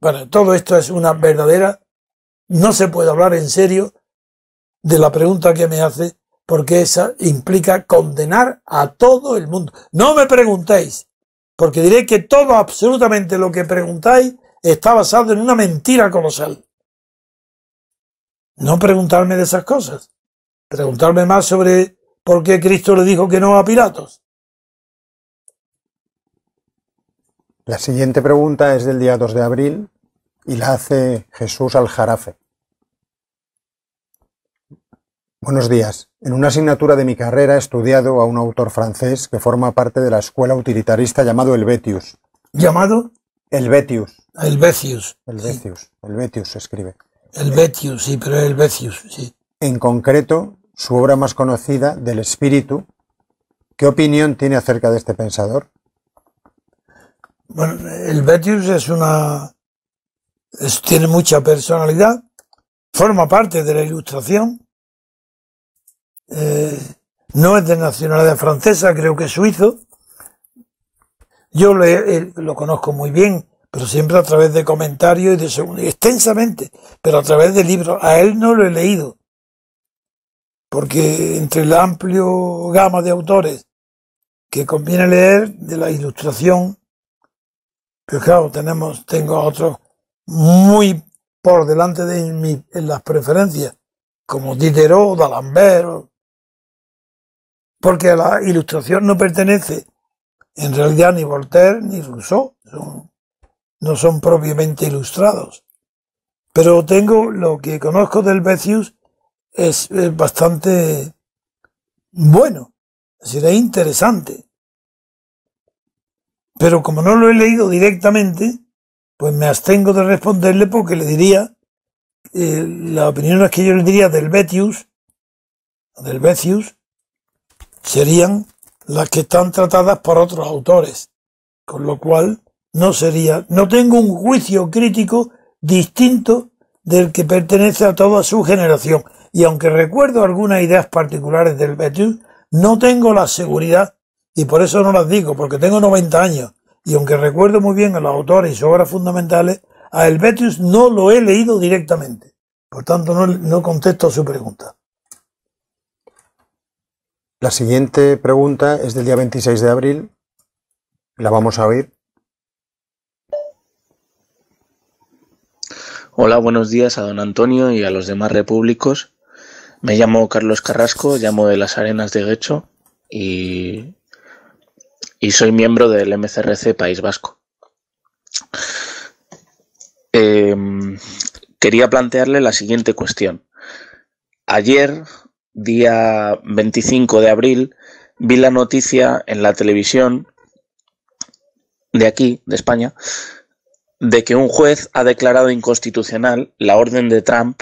Speaker 2: Bueno, todo esto es una verdadera... No se puede hablar en serio de la pregunta que me hace, porque esa implica condenar a todo el mundo. No me preguntéis, porque diré que todo, absolutamente lo que preguntáis, está basado en una mentira colosal. No preguntarme de esas cosas. Preguntarme más sobre por qué Cristo le dijo que no a Pilatos.
Speaker 1: La siguiente pregunta es del día 2 de abril y la hace Jesús Aljarafe. Buenos días. En una asignatura de mi carrera he estudiado a un autor francés que forma parte de la escuela utilitarista llamado Helvetius.
Speaker 2: ¿Llamado?
Speaker 1: Helvetius.
Speaker 2: Helvetius.
Speaker 1: Helvetius.
Speaker 2: Sí.
Speaker 1: Helvetius se escribe.
Speaker 2: Helvetius, sí, pero Helvetius, sí.
Speaker 1: En concreto, su obra más conocida, Del Espíritu. ¿Qué opinión tiene acerca de este pensador?
Speaker 2: Bueno, Helvetius tiene mucha personalidad, forma parte de la Ilustración, no es de nacionalidad francesa, creo que es suizo. Yo lo conozco muy bien, pero siempre a través de comentarios y extensamente, pero a través de libros. A él no lo he leído, porque entre la amplia gama de autores que conviene leer de la Ilustración, pero claro, tengo a otros muy por delante de mí en las preferencias, como Diderot, D'Alembert, porque a la Ilustración no pertenece en realidad ni Voltaire ni Rousseau, no son propiamente ilustrados. Pero lo que conozco del Helvetius es bastante bueno, es decir, es interesante. Pero como no lo he leído directamente, pues me abstengo de responderle, porque le diría, las opiniones que yo le diría del Helvetius serían las que están tratadas por otros autores, con lo cual no tengo un juicio crítico distinto del que pertenece a toda su generación. Y aunque recuerdo algunas ideas particulares del Helvetius, no tengo la seguridad, y por eso no las digo, porque tengo 90 años, y aunque recuerdo muy bien a los autores y sus obras fundamentales, a Helvetius no lo he leído directamente. Por tanto, no contesto a su pregunta.
Speaker 1: La siguiente pregunta es del día 26 de abril. La vamos a oír.
Speaker 6: Hola, buenos días a don Antonio y a los demás repúblicos. Me llamo Carlos Carrasco, llamo de las Arenas de Guecho y soy miembro del MCRC País Vasco. Quería plantearle la siguiente cuestión. Ayer, día 25 de abril, vi la noticia en la televisión de aquí, de España, de que un juez ha declarado inconstitucional la orden de Trump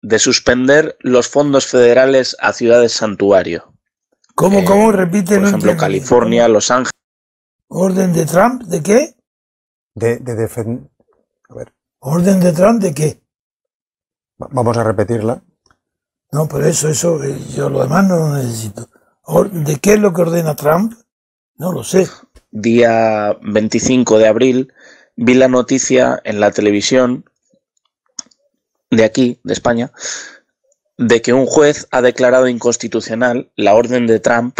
Speaker 6: de suspender los fondos federales a ciudades santuario.
Speaker 2: ¿Cómo repite?
Speaker 6: Por ejemplo, California, Los Ángeles.
Speaker 2: ¿Orden de Trump de qué?
Speaker 1: A ver.
Speaker 2: ¿Orden de Trump de qué?
Speaker 1: Vamos a repetirla.
Speaker 2: No, pero eso, yo lo demás no lo necesito. ¿De qué es lo que ordena Trump? No lo sé.
Speaker 6: Día 25 de abril vi la noticia en la televisión de aquí, de España, de que un juez ha declarado inconstitucional la orden de Trump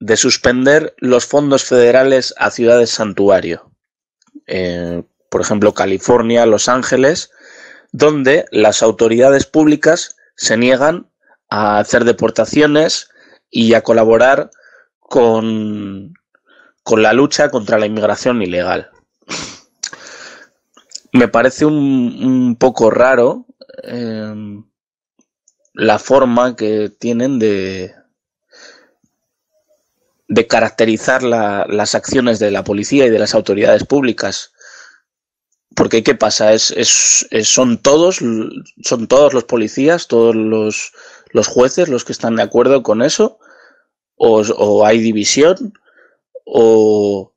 Speaker 6: de suspender los fondos federales a ciudades santuario. Por ejemplo, California, Los Ángeles, donde las autoridades públicas se niegan a hacer deportaciones y a colaborar con la lucha contra la inmigración ilegal. Me parece un poco raro la forma que tienen de caracterizar las acciones de la policía y de las autoridades públicas, Porque ¿qué pasa? ¿Son todos los policías, todos los jueces los que están de acuerdo con eso? ¿O hay división? ¿O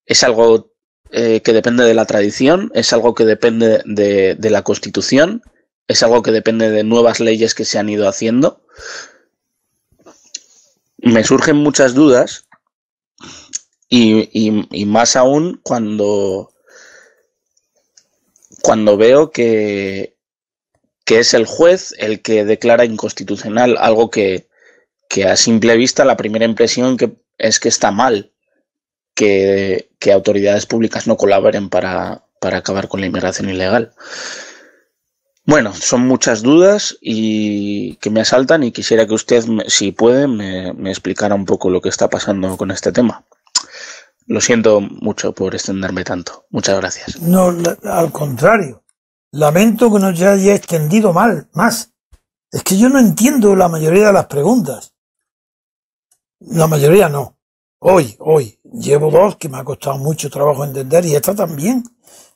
Speaker 6: es algo que depende de la tradición? ¿Es algo que depende de la Constitución? ¿Es algo que depende de nuevas leyes que se han ido haciendo? Me surgen muchas dudas y más aún cuando veo que es el juez el que declara inconstitucional algo que a simple vista la primera impresión es que está mal que autoridades públicas no colaboren para acabar con la inmigración ilegal. Bueno, son muchas dudas y que me asaltan y quisiera que usted, si puede, me explicara un poco lo que está pasando con este tema. Lo siento mucho por extenderme tanto. Muchas gracias.
Speaker 2: No, al contrario. Lamento que no se haya extendido más. Es que yo no entiendo la mayoría de las preguntas. La mayoría no. Hoy. Llevo dos que me ha costado mucho trabajo entender y esta también.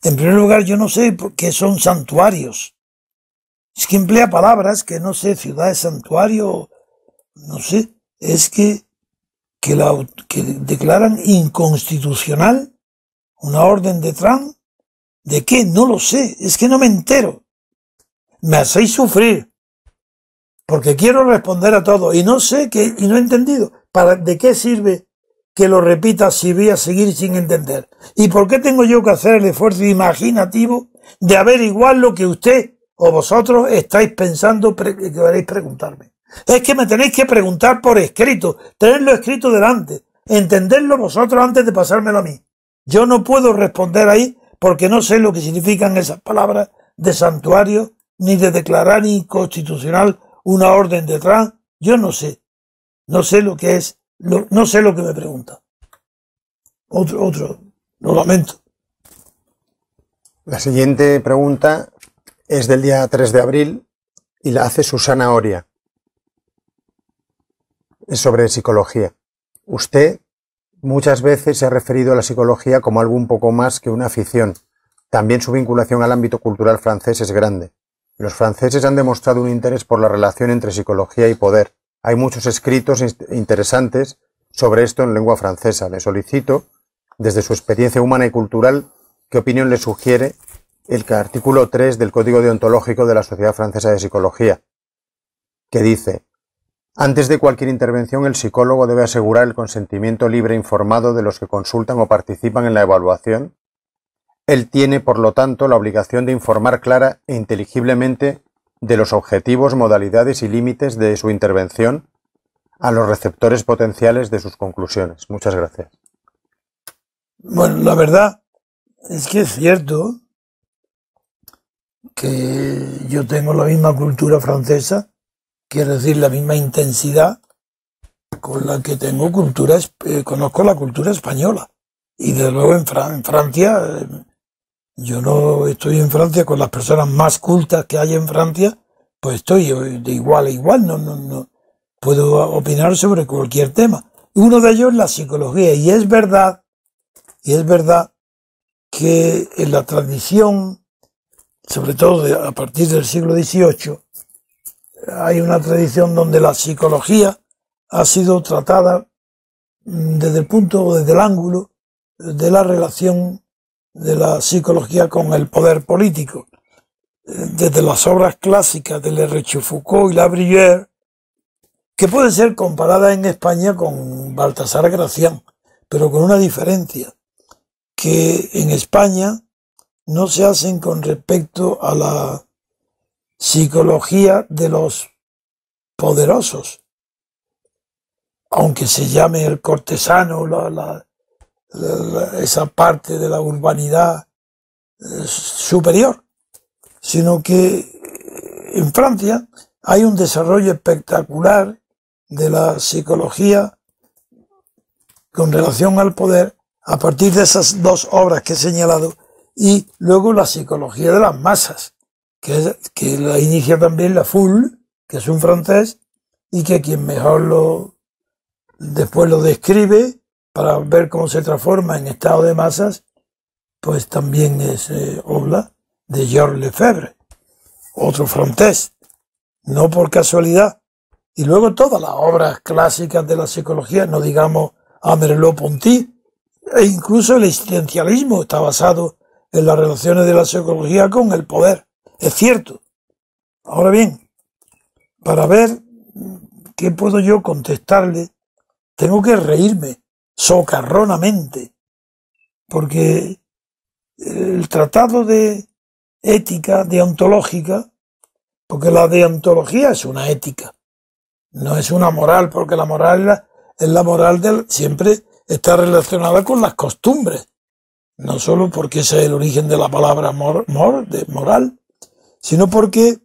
Speaker 2: En primer lugar, yo no sé qué son santuarios. Es que emplea palabras que no sé, ciudades santuario, no sé. Es que declaran inconstitucional una orden de Trump. ¿De qué? No lo sé. Es que no me entero. Me hacéis sufrir. Porque quiero responder a todo. Y no sé y no he entendido. ¿De qué sirve que lo repita si voy a seguir sin entender? ¿Y por qué tengo yo que hacer el esfuerzo imaginativo de averiguar lo que usted o vosotros estáis pensando que queréis preguntarme? Es que me tenéis que preguntar por escrito, tenerlo escrito delante, entenderlo vosotros antes de pasármelo a mí. Yo no puedo responder ahí porque no sé lo que significan esas palabras de santuario, ni de declarar inconstitucional una orden de Trump. Yo no sé lo que es, no sé lo que me pregunta. Lo lamento.
Speaker 1: La siguiente pregunta es del día 3 de abril y la hace Susana Oria. Es sobre psicología. Usted muchas veces se ha referido a la psicología como algo un poco más que una afición. También su vinculación al ámbito cultural francés es grande. Los franceses han demostrado un interés por la relación entre psicología y poder. Hay muchos escritos interesantes sobre esto en lengua francesa. Le solicito, desde su experiencia humana y cultural, qué opinión le sugiere el artículo 3 del Código Deontológico de la Sociedad Francesa de Psicología, que dice: antes de cualquier intervención, el psicólogo debe asegurar el consentimiento libre e informado de los que consultan o participan en la evaluación. Él tiene, por lo tanto, la obligación de informar clara e inteligiblemente de los objetivos, modalidades y límites de su intervención a los receptores potenciales de sus conclusiones. Muchas gracias.
Speaker 2: Bueno, la verdad es que es cierto que yo tengo la misma cultura francesa, quiere decir la misma intensidad con la que tengo conozco la cultura española. Y desde luego en Francia, yo no estoy en Francia con las personas más cultas que hay en Francia, pues estoy de igual a igual, no puedo opinar sobre cualquier tema. Uno de ellos es la psicología, y es verdad que en la tradición, sobre todo a partir del siglo XVIII, hay una tradición donde la psicología ha sido tratada desde el ángulo de la relación de la psicología con el poder político. Desde las obras clásicas de Le Rochefoucauld y La Bruyère, que puede ser comparada en España con Baltasar Gracián, pero con una diferencia, que en España no se hacen con respecto a la psicología de los poderosos, aunque se llame el cortesano, esa parte de la urbanidad superior, sino que en Francia hay un desarrollo espectacular de la psicología con relación al poder a partir de esas dos obras que he señalado, y luego la psicología de las masas, que la inicia también Lafoulle, que es un francés, y que quien mejor después lo describe para ver cómo se transforma en estado de masas, pues también es obra de Georges Lefebvre, otro francés, no por casualidad. Y luego todas las obras clásicas de la psicología, no digamos a Merleau-Ponty, e incluso el existencialismo está basado en las relaciones de la psicología con el poder. Es cierto. Ahora bien, para ver qué puedo yo contestarle, tengo que reírme socarronamente, porque el tratado de ética deontológica, porque la deontología es una ética, no es una moral, porque la moral es la moral siempre está relacionada con las costumbres, no solo porque ese es el origen de la palabra de moral, sino porque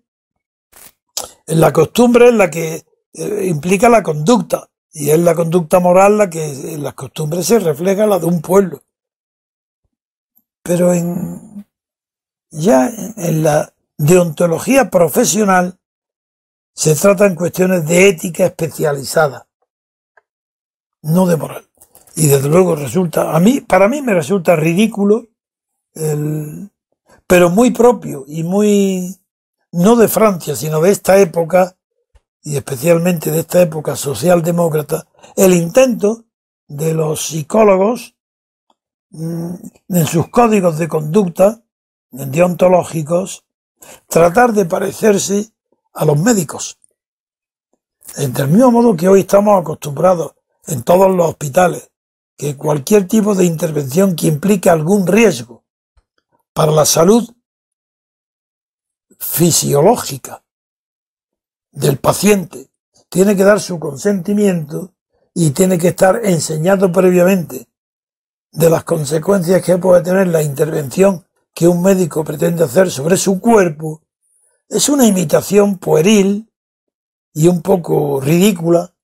Speaker 2: la costumbre es la que implica la conducta, y es la conducta moral la que en las costumbres se refleja la de un pueblo. Pero ya en la deontología profesional se tratan cuestiones de ética especializada, no de moral. Y desde luego para mí me resulta ridículo, pero muy propio y muy, no de Francia, sino de esta época, y especialmente de esta época socialdemócrata, el intento de los psicólogos en sus códigos de conducta deontológicos, tratar de parecerse a los médicos. Del mismo modo que hoy estamos acostumbrados en todos los hospitales, que cualquier tipo de intervención que implique algún riesgo para la salud fisiológica del paciente tiene que dar su consentimiento y tiene que estar enseñado previamente de las consecuencias que puede tener la intervención que un médico pretende hacer sobre su cuerpo. Es una imitación pueril y un poco ridícula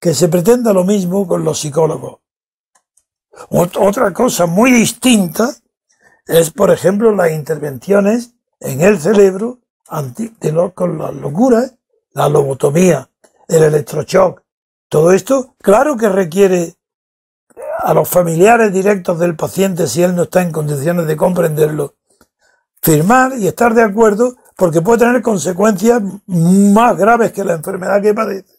Speaker 2: que se pretenda lo mismo con los psicólogos. Otra cosa muy distinta es, por ejemplo, las intervenciones en el cerebro con las locuras, la lobotomía, el electroshock. Todo esto, claro que requiere a los familiares directos del paciente, si él no está en condiciones de comprenderlo, firmar y estar de acuerdo, porque puede tener consecuencias más graves que la enfermedad que padece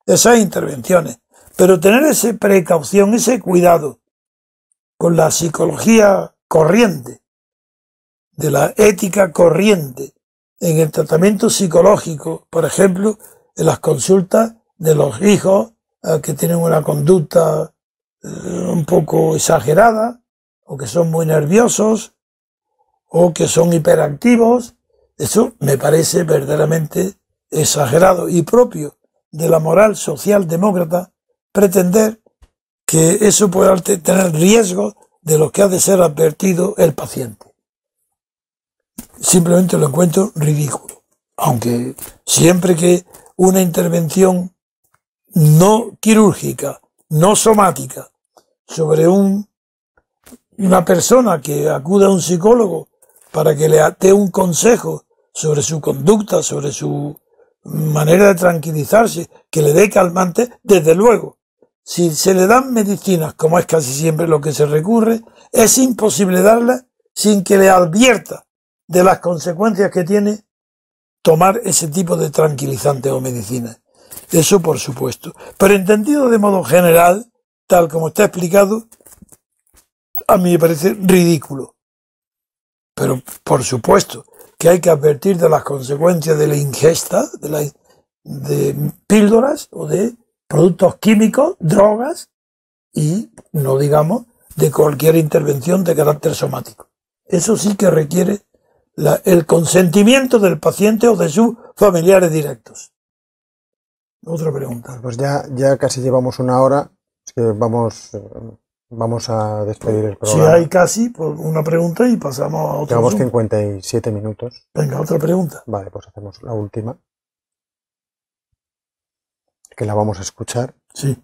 Speaker 2: esas intervenciones. Pero tener esa precaución, ese cuidado con la psicología corriente, de la ética corriente, en el tratamiento psicológico, por ejemplo, en las consultas de los hijos que tienen una conducta un poco exagerada, o que son muy nerviosos, o que son hiperactivos. Eso me parece verdaderamente exagerado y propio de la moral socialdemócrata pretender que eso pueda tener riesgos de los que ha de ser advertido el paciente. Simplemente lo encuentro ridículo. Aunque siempre que una intervención no quirúrgica, no somática, sobre una persona que acude a un psicólogo para que le dé un consejo sobre su conducta, sobre su manera de tranquilizarse, que le dé calmante, desde luego, si se le dan medicinas, como es casi siempre lo que se recurre, es imposible darlas sin que le advierta de las consecuencias que tiene tomar ese tipo de tranquilizantes o medicinas. Eso por supuesto. Pero entendido de modo general, tal como está explicado, a mí me parece ridículo. Pero por supuesto que hay que advertir de las consecuencias de la ingesta, de píldoras o de productos químicos, drogas, y no digamos de cualquier intervención de carácter somático. Eso sí que requiere el consentimiento del paciente o de sus familiares directos. Otra pregunta.
Speaker 1: Pues ya casi llevamos una hora, así que vamos a despedir el programa.
Speaker 2: Si hay casi, pues una pregunta y pasamos a otra.
Speaker 1: Llevamos 57 minutos.
Speaker 2: Venga, otra pregunta.
Speaker 1: Vale, pues hacemos la última, que la vamos a escuchar.
Speaker 2: Sí.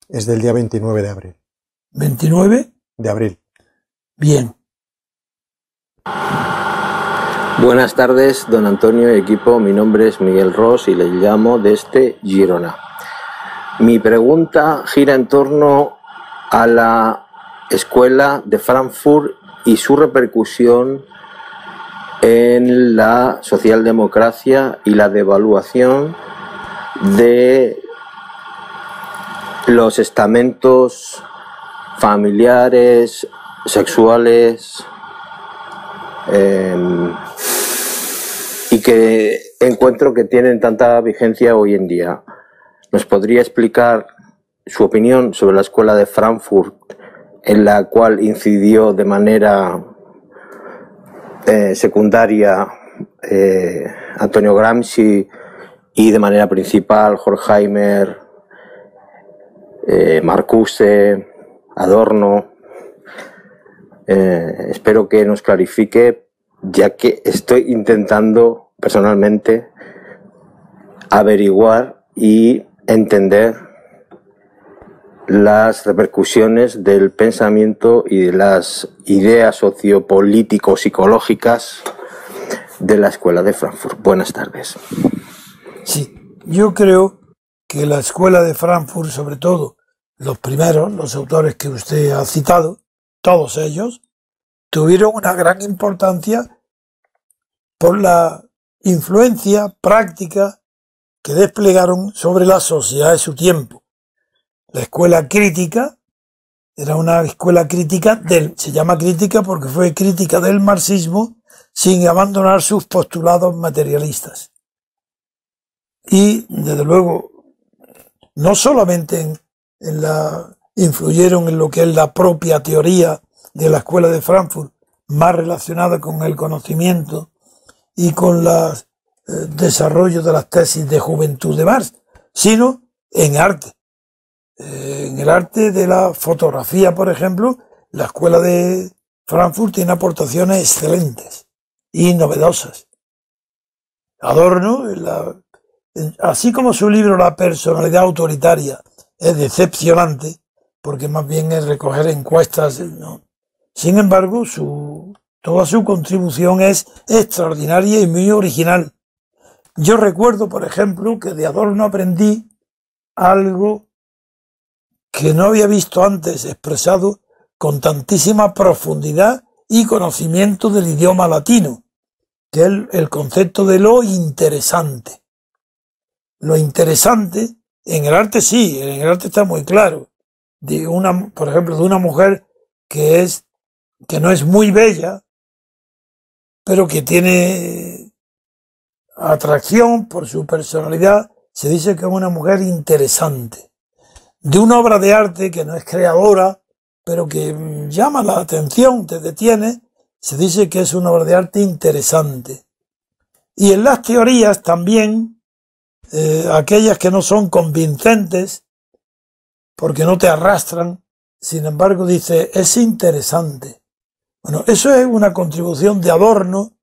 Speaker 1: Es del día 29 de abril.
Speaker 2: ¿29?
Speaker 1: De abril.
Speaker 2: Bien.
Speaker 7: Buenas tardes, don Antonio y equipo. Mi nombre es Miguel Ros y les llamo desde Girona. Mi pregunta gira en torno a la escuela de Frankfurt y su repercusión en la socialdemocracia y la devaluación de los estamentos familiares, sexuales, y que encuentro que tienen tanta vigencia hoy en día. ¿Nos podría explicar su opinión sobre la escuela de Frankfurt, en la cual incidió de manera secundaria Antonio Gramsci y de manera principal Horkheimer, Marcuse, Adorno? Espero que nos clarifique, ya que estoy intentando personalmente averiguar y entender las repercusiones del pensamiento y de las ideas sociopolítico-psicológicas de la escuela de Frankfurt. Buenas tardes.
Speaker 2: Sí, yo creo que la escuela de Frankfurt, sobre todo los primeros, los autores que usted ha citado, todos ellos, tuvieron una gran importancia por la influencia práctica que desplegaron sobre la sociedad de su tiempo. La escuela crítica era una escuela crítica se llama crítica porque fue crítica del marxismo sin abandonar sus postulados materialistas. Y, desde luego, no solamente influyeron en lo que es la propia teoría de la escuela de Frankfurt, más relacionada con el conocimiento y con el desarrollo de las tesis de juventud de Marx, sino en arte. En el arte de la fotografía, por ejemplo, la escuela de Frankfurt tiene aportaciones excelentes y novedosas. Adorno, así como su libro La personalidad autoritaria es decepcionante, porque más bien es recoger encuestas, ¿no? Sin embargo, toda su contribución es extraordinaria y muy original. Yo recuerdo, por ejemplo, que de Adorno aprendí algo que no había visto antes expresado con tantísima profundidad y conocimiento del idioma latino, que es el concepto de lo interesante. Lo interesante, en el arte sí, en el arte está muy claro. Por ejemplo, de una mujer que no es muy bella, pero que tiene atracción por su personalidad, se dice que es una mujer interesante. De una obra de arte que no es creadora, pero que llama la atención, te detiene, se dice que es una obra de arte interesante. Y en las teorías también, aquellas que no son convincentes, porque no te arrastran, sin embargo dice, es interesante. Bueno, eso es una contribución de Adorno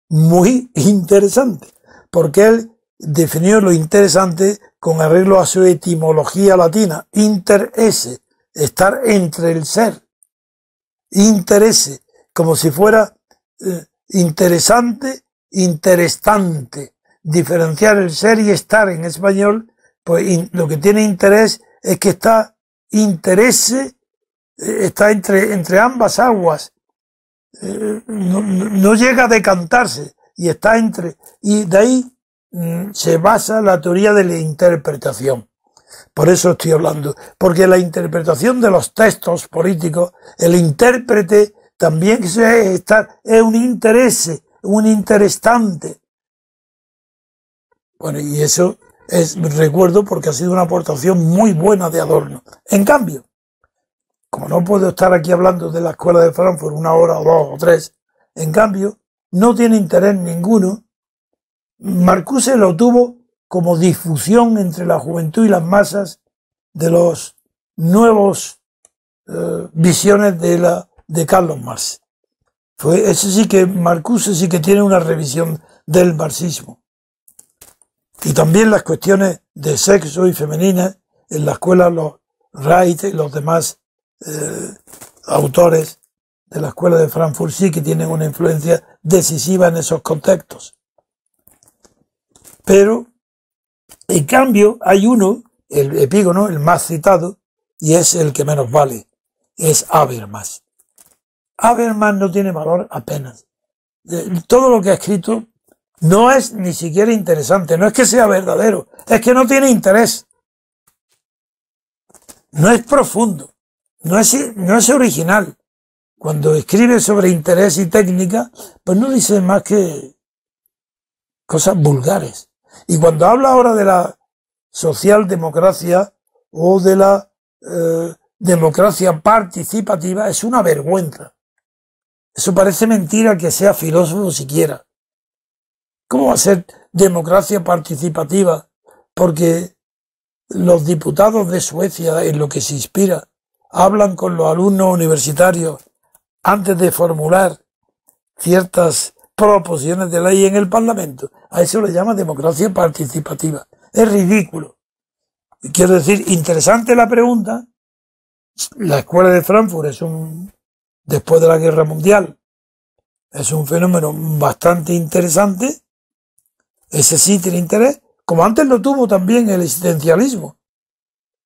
Speaker 2: muy interesante, porque él definió lo interesante con arreglo a su etimología latina, interesse, estar entre el ser, interesse, como si fuera interesante, interestante, diferenciar el ser y estar en español, pues lo que tiene interés es que está entre ambas aguas, no llega a decantarse y está y de ahí se basa la teoría de la interpretación. Por eso estoy hablando, porque la interpretación de los textos políticos, el intérprete también es un interés, un interestante. Bueno, y eso recuerdo porque ha sido una aportación muy buena de Adorno. En cambio, como no puedo estar aquí hablando de la escuela de Frankfurt una hora o dos o tres, en cambio, no tiene interés ninguno. Marcuse lo tuvo como difusión entre la juventud y las masas de los nuevos visiones de Carlos Marx. Marcuse sí que tiene una revisión del marxismo. Y también las cuestiones de sexo y femeninas en la escuela, los Wright y los demás autores de la escuela de Frankfurt sí que tienen una influencia decisiva en esos contextos. Pero, en cambio, hay uno, el epígono, el más citado, y es el que menos vale, es Habermas. Habermas no tiene valor apenas. Todo lo que ha escrito no es ni siquiera interesante, no es que sea verdadero, es que no tiene interés. No es profundo, no es original. Cuando escribe sobre interés y técnica, pues no dice más que cosas vulgares. Y cuando habla ahora de la socialdemocracia o de la democracia participativa, es una vergüenza. Eso parece mentira que sea filósofo siquiera. ¿Cómo va a ser democracia participativa? Porque los diputados de Suecia, en lo que se inspira, hablan con los alumnos universitarios antes de formular ciertas proposiciones de ley en el Parlamento. A eso le llama democracia participativa. Es ridículo. Y quiero decir, interesante la pregunta. La escuela de Frankfurt después de la Guerra Mundial, es un fenómeno bastante interesante. Ese sí tiene interés, como antes lo tuvo también el existencialismo.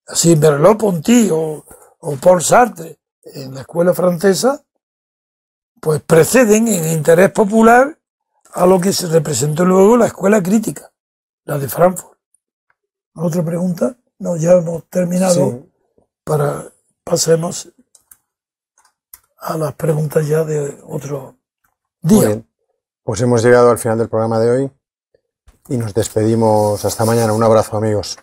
Speaker 2: Así Merleau-Ponty o Paul Sartre en la escuela francesa, pues preceden en interés popular a lo que se representó luego la escuela crítica, la de Frankfurt. ¿Otra pregunta? No, ya hemos terminado. Sí. Pasemos a las preguntas ya de otro día.
Speaker 1: Muy bien. Pues hemos llegado al final del programa de hoy y nos despedimos hasta mañana. Un abrazo, amigos.